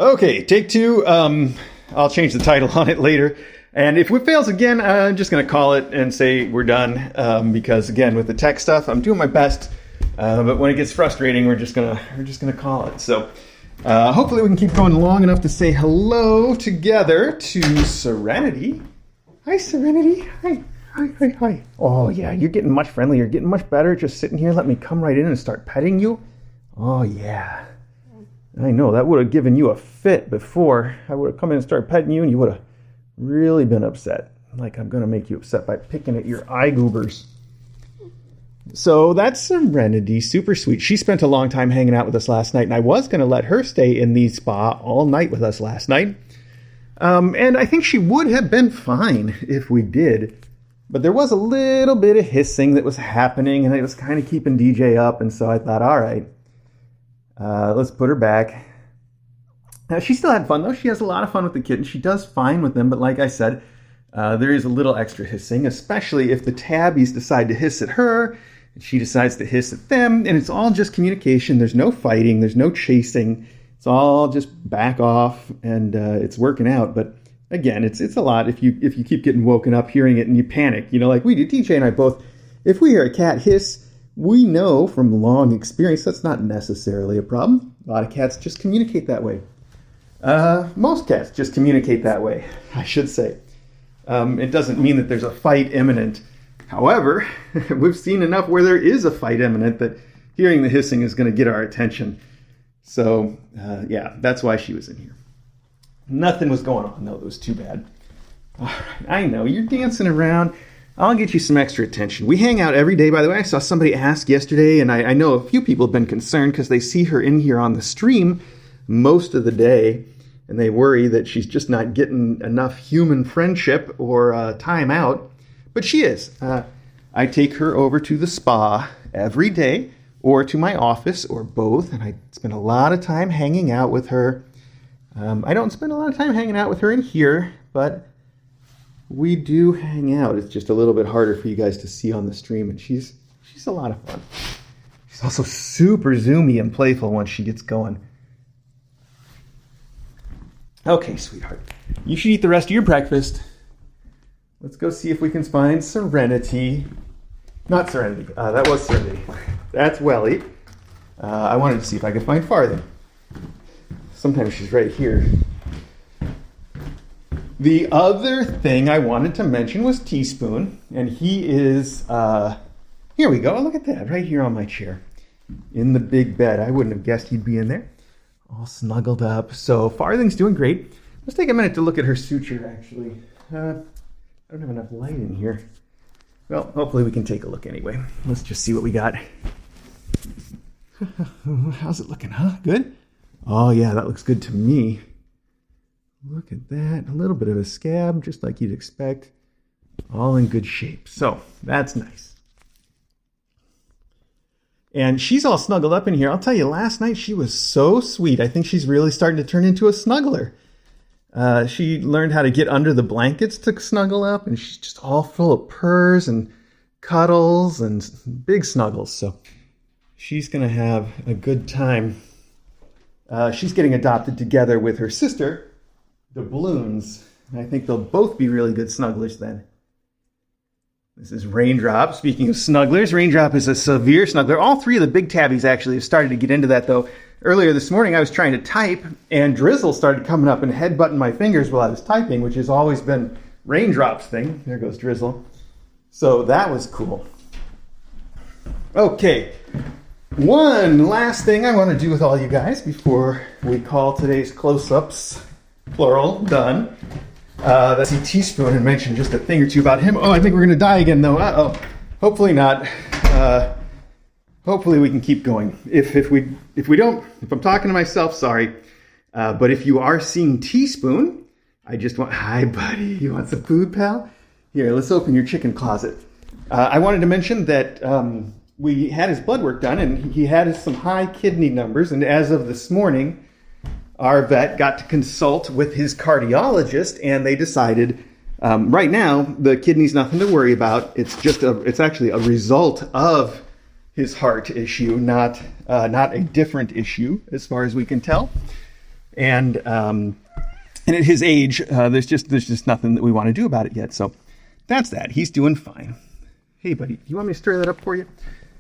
Okay, take two. I'll change the title on it later. And if it fails again, I'm just going to call it and say we're done. Because again, with the tech stuff, I'm doing my best. But when it gets frustrating, we're just gonna call it. So hopefully we can keep going long enough to say hello together to Serenity. Hi, Serenity. Hi. Hi. Oh yeah, you're getting much friendlier. You're getting much better. Just sitting here, let me come right in and start petting you. Oh yeah. I know, that would have given you a fit before. I would have come in and started petting you and you would have really been upset. Like I'm going to make you upset by picking at your eye goobers. So that's Serenity, super sweet. She spent a long time hanging out with us last night, and I was going to let her stay in the spa all night with us last night. And I think she would have been fine if we did. But there was a little bit of hissing that was happening, and it was kind of keeping DJ up, and so I thought, all right. Let's put her back. She still had fun, though. She has a lot of fun with the kitten. She does fine with them, but like I said, there is a little extra hissing, especially if the tabbies decide to hiss at her, and she decides to hiss at them, and it's all just communication. There's no fighting. There's no chasing. It's all just back off, and it's working out. But again, it's a lot if you keep getting woken up hearing it and you panic. You know, like we do. DJ and I both, if we hear a cat hiss, we know from long experience that's not necessarily a problem. A lot of cats just communicate that way. Most cats just communicate that way, I should say. It doesn't mean that there's a fight imminent. However, we've seen enough where there is a fight imminent that hearing the hissing is going to get our attention. So, yeah, that's why she was in here. Nothing was going on, though. It was too bad. All right, I know, you're dancing around. I'll get you some extra attention. We hang out every day, by the way. I saw somebody ask yesterday, and I know a few people have been concerned because they see her in here on the stream most of the day, and they worry that she's just not getting enough human friendship or time out. But she is. I take her over to the spa every day, or to my office, or both, and I spend a lot of time hanging out with her. I don't spend a lot of time hanging out with her in here, but we do hang out. It's just a little bit harder for you guys to see on the stream, and she's a lot of fun. She's also super zoomy and playful once she gets going. Okay, sweetheart. You should eat the rest of your breakfast. Let's go see if we can find Serenity. Not Serenity. That was Serenity. That's Welly. I wanted to see if I could find Farrah. Sometimes she's right here. The other thing I wanted to mention was Teaspoon, and he is, here we go, look at that, right here on my chair, in the big bed. I wouldn't have guessed he'd be in there, all snuggled up. So Farthing's doing great. Let's take a minute to look at her suture, actually. I don't have enough light in here. Well, hopefully we can take a look anyway. Let's just see what we got. How's it looking, huh? Good? Oh yeah, that looks good to me. Look at that. A little bit of a scab, just like you'd expect. All in good shape. So, that's nice. And she's all snuggled up in here. I'll tell you, last night she was so sweet. I think she's really starting to turn into a snuggler. She learned how to get under the blankets to snuggle up, and she's just all full of purrs and cuddles and big snuggles. So, she's going to have a good time. She's getting adopted together with her sister, the Balloons. I think they'll both be really good snugglers then. This is Raindrop. Speaking of snugglers, Raindrop is a severe snuggler. All three of the big tabbies actually have started to get into that, though. Earlier this morning, I was trying to type, and Drizzle started coming up and headbutting my fingers while I was typing, which has always been Raindrop's thing. There goes Drizzle. So that was cool. Okay. One last thing I want to do with all you guys before we call today's close-ups, plural, done. Let's see, Teaspoon and mention just a thing or two about him. Oh, I think we're going to die again, though. Uh-oh. Hopefully not. Hopefully we can keep going. If we don't, if I'm talking to myself, sorry. But if you are seeing Teaspoon, I just want, hi, buddy. You want some food, pal? Here, let's open your chicken closet. I wanted to mention that we had his blood work done, and he had some high kidney numbers. And as of this morning, our vet got to consult with his cardiologist, and they decided right now the kidney's nothing to worry about. It's actually a result of his heart issue, not a different issue as far as we can tell. And at his age, there's just nothing that we want to do about it yet. So that's that. He's doing fine. Hey, buddy, you want me to stir that up for you?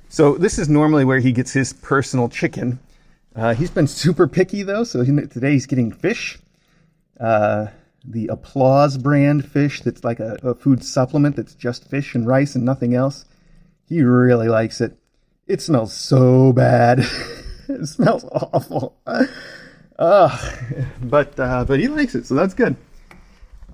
So this is normally where he gets his personal chicken. He's been super picky, though, so today he's getting fish. The Applause brand fish that's like a food supplement that's just fish and rice and nothing else. He really likes it. It smells so bad. It smells awful. But he likes it, so that's good.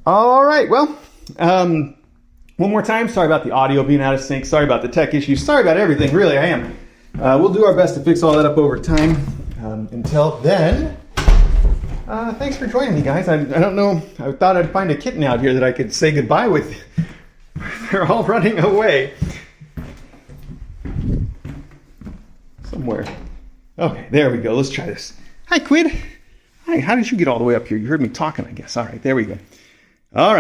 All right, well, one more time. Sorry about the audio being out of sync. Sorry about the tech issues. Sorry about everything. Really, I am. We'll do our best to fix all that up over time. Until then, thanks for joining me, guys. I don't know. I thought I'd find a kitten out here that I could say goodbye with. They're all running away. Somewhere. Okay, there we go. Let's try this. Hi, Quid. Hi, how did you get all the way up here? You heard me talking, I guess. All right, there we go. All right.